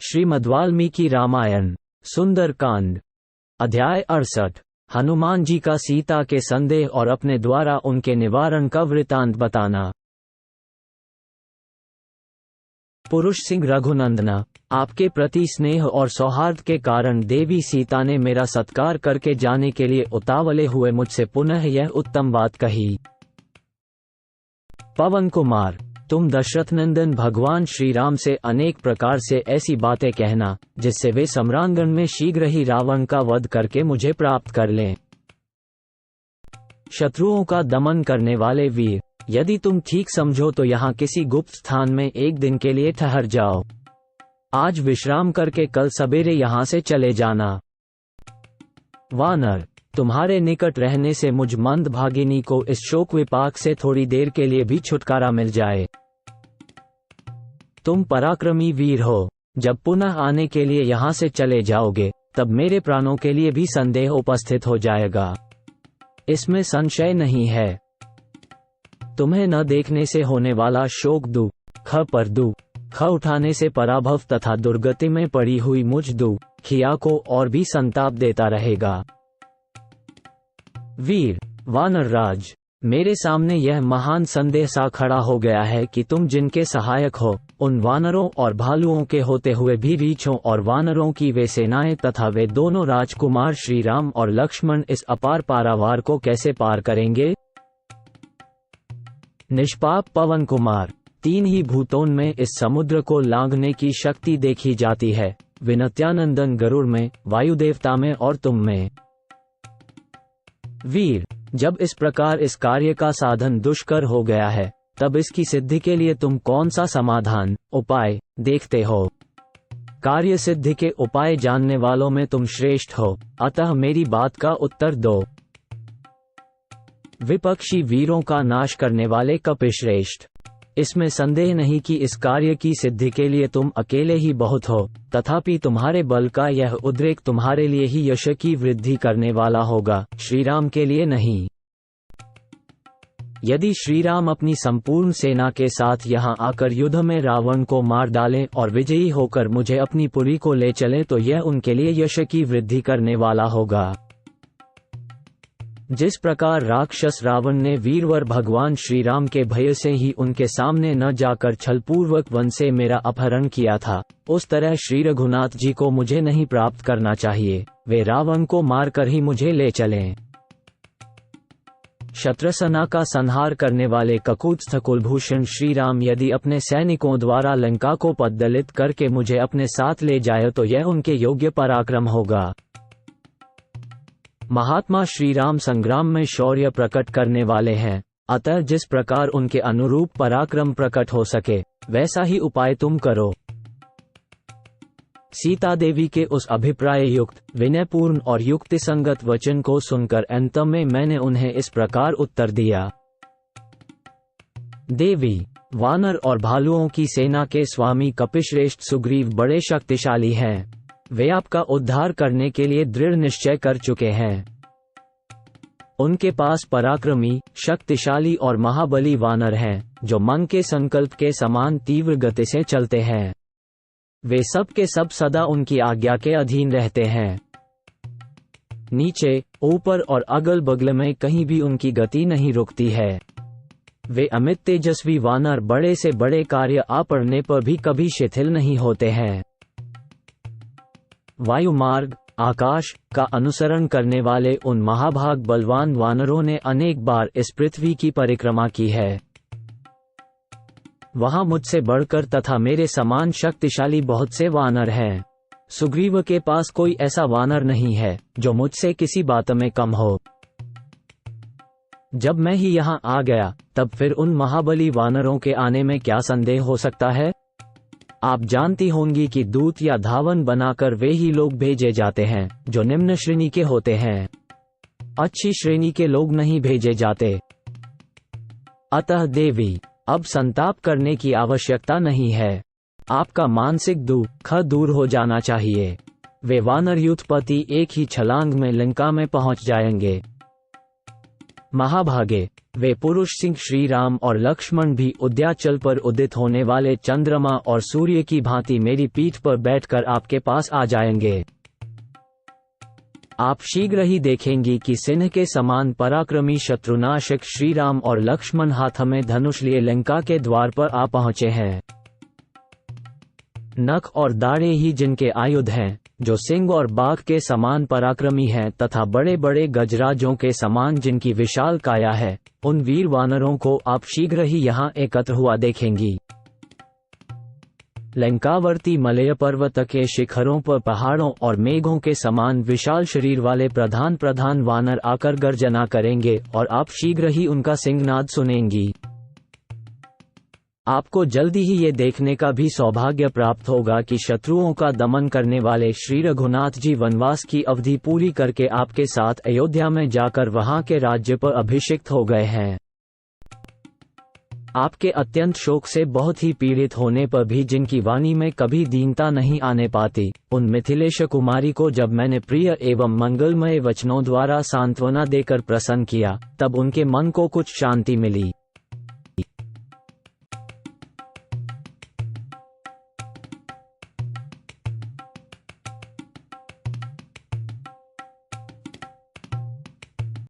श्रीमद्वाल्मीकि रामायण सुंदरकांड अध्याय 68। हनुमान जी का सीता के संदेह और अपने द्वारा उनके निवारण का वृतांत बताना। पुरुष सिंह रघुनंदना, आपके प्रति स्नेह और सौहार्द के कारण देवी सीता ने मेरा सत्कार करके जाने के लिए उतावले हुए मुझसे पुनः यह उत्तम बात कही। पवन कुमार, तुम दशरथ नंदन भगवान श्री राम से अनेक प्रकार से ऐसी बातें कहना जिससे वे सम्रांगण में शीघ्र ही रावण का वध करके मुझे प्राप्त कर लें। शत्रुओं का दमन करने वाले वीर, यदि तुम ठीक समझो तो यहाँ किसी गुप्त स्थान में एक दिन के लिए ठहर जाओ। आज विश्राम करके कल सवेरे यहाँ से चले जाना। वानर, तुम्हारे निकट रहने से मुझ मंदभागिनी को इस शोक विपाक से थोड़ी देर के लिए भी छुटकारा मिल जाए। तुम पराक्रमी वीर हो, जब पुनः आने के लिए यहाँ से चले जाओगे तब मेरे प्राणों के लिए भी संदेह उपस्थित हो जाएगा, इसमें संशय नहीं है। तुम्हें न देखने से होने वाला शोक दुख पर दुख उठाने से पराभव तथा दुर्गति में पड़ी हुई मुझ दुखिया को और भी संताप देता रहेगा। वीर वानर राज, मेरे सामने यह महान संदेह सा खड़ा हो गया है कि तुम जिनके सहायक हो उन वानरों और भालुओं के होते हुए भी रीछों और वानरों की वे सेनाएं तथा वे दोनों राजकुमार श्री राम और लक्ष्मण इस अपार पारावार को कैसे पार करेंगे। निष्पाप पवन कुमार, तीन ही भूतों में इस समुद्र को लांघने की शक्ति देखी जाती है, विनत्यानंदन गरुड़ में, वायुदेवता में और तुम में। वीर, जब इस प्रकार इस कार्य का साधन दुष्कर हो गया है तब इसकी सिद्धि के लिए तुम कौन सा समाधान उपाय देखते हो। कार्य सिद्धि के उपाय जानने वालों में तुम श्रेष्ठ हो, अतः मेरी बात का उत्तर दो। विपक्षी वीरों का नाश करने वाले कपिश्रेष्ठ, इसमें संदेह नहीं कि इस कार्य की सिद्धि के लिए तुम अकेले ही बहुत हो, तथापि तुम्हारे बल का यह उद्रेक तुम्हारे लिए ही यश की वृद्धि करने वाला होगा, श्रीराम के लिए नहीं। यदि श्रीराम अपनी संपूर्ण सेना के साथ यहाँ आकर युद्ध में रावण को मार डालें और विजयी होकर मुझे अपनी पुरी को ले चलें तो यह उनके लिए यश की वृद्धि करने वाला होगा। जिस प्रकार राक्षस रावण ने वीरवर भगवान श्री राम के भय से ही उनके सामने न जाकर छलपूर्वक वन से मेरा अपहरण किया था, उस तरह श्री रघुनाथ जी को मुझे नहीं प्राप्त करना चाहिए, वे रावण को मारकर ही मुझे ले चलें। शत्रसेना का संहार करने वाले ककुत्स्थ कुलभूषण श्री राम यदि अपने सैनिकों द्वारा लंका को पद्दलित करके मुझे अपने साथ ले जाए तो यह उनके योग्य पराक्रम होगा। महात्मा श्री राम संग्राम में शौर्य प्रकट करने वाले हैं, अतः जिस प्रकार उनके अनुरूप पराक्रम प्रकट हो सके वैसा ही उपाय तुम करो। सीता देवी के उस अभिप्राय युक्त विनयपूर्ण और युक्तिसंगत वचन को सुनकर अंत में मैंने उन्हें इस प्रकार उत्तर दिया। देवी, वानर और भालुओं की सेना के स्वामी कपिश्रेष्ठ सुग्रीव बड़े शक्तिशाली हैं, वे आपका उद्धार करने के लिए दृढ़ निश्चय कर चुके हैं। उनके पास पराक्रमी, शक्तिशाली और महाबली वानर हैं, जो मन के संकल्प के समान तीव्र गति से चलते हैं। वे सब के सब सदा उनकी आज्ञा के अधीन रहते हैं। नीचे, ऊपर और अगल बगल में कहीं भी उनकी गति नहीं रुकती है। वे अमित तेजस्वी वानर बड़े से बड़े कार्य आ पड़ने पर भी कभी शिथिल नहीं होते हैं। वायु मार्ग, आकाश का अनुसरण करने वाले उन महाभाग बलवान वानरों ने अनेक बार इस पृथ्वी की परिक्रमा की है। वहां मुझसे बढ़कर तथा मेरे समान शक्तिशाली बहुत से वानर हैं। सुग्रीव के पास कोई ऐसा वानर नहीं है जो मुझसे किसी बात में कम हो। जब मैं ही यहाँ आ गया तब फिर उन महाबली वानरों के आने में क्या संदेह हो सकता है। आप जानती होंगी कि दूत या धावन बनाकर वे ही लोग भेजे जाते हैं जो निम्न श्रेणी के होते हैं, अच्छी श्रेणी के लोग नहीं भेजे जाते। अतः देवी, अब संताप करने की आवश्यकता नहीं है, आपका मानसिक दुख दूर हो जाना चाहिए। वे वानर युद्धपति एक ही छलांग में लंका में पहुंच जाएंगे। महाभागे, वे पुरुष सिंह श्री राम और लक्ष्मण भी उद्याचल पर उदित होने वाले चंद्रमा और सूर्य की भांति मेरी पीठ पर बैठकर आपके पास आ जाएंगे। आप शीघ्र ही देखेंगी कि सिंह के समान पराक्रमी शत्रुनाशक श्री राम और लक्ष्मण हाथ में धनुष लिए लंका के द्वार पर आ पहुंचे हैं। नख और दाढ़े ही जिनके आयुध हैं, जो सिंह और बाघ के समान पराक्रमी हैं तथा बड़े बड़े गजराजों के समान जिनकी विशाल काया है, उन वीर वानरों को आप शीघ्र ही यहाँ एकत्र हुआ देखेंगी। लंकावर्ती मलय पर्वत के शिखरों पर पहाड़ों और मेघों के समान विशाल शरीर वाले प्रधान प्रधान वानर आकर गर्जना करेंगे और आप शीघ्र ही उनका सिंहनाद सुनेंगी। आपको जल्दी ही ये देखने का भी सौभाग्य प्राप्त होगा कि शत्रुओं का दमन करने वाले श्री रघुनाथ जी वनवास की अवधि पूरी करके आपके साथ अयोध्या में जाकर वहां के राज्य पर अभिषिक्त हो गए हैं। आपके अत्यंत शोक से बहुत ही पीड़ित होने पर भी जिनकी वाणी में कभी दीनता नहीं आने पाती, उन मिथिलेश कुमारी को जब मैंने प्रिय एवं मंगलमय वचनों द्वारा सांत्वना देकर प्रसन्न किया, तब उनके मन को कुछ शांति मिली।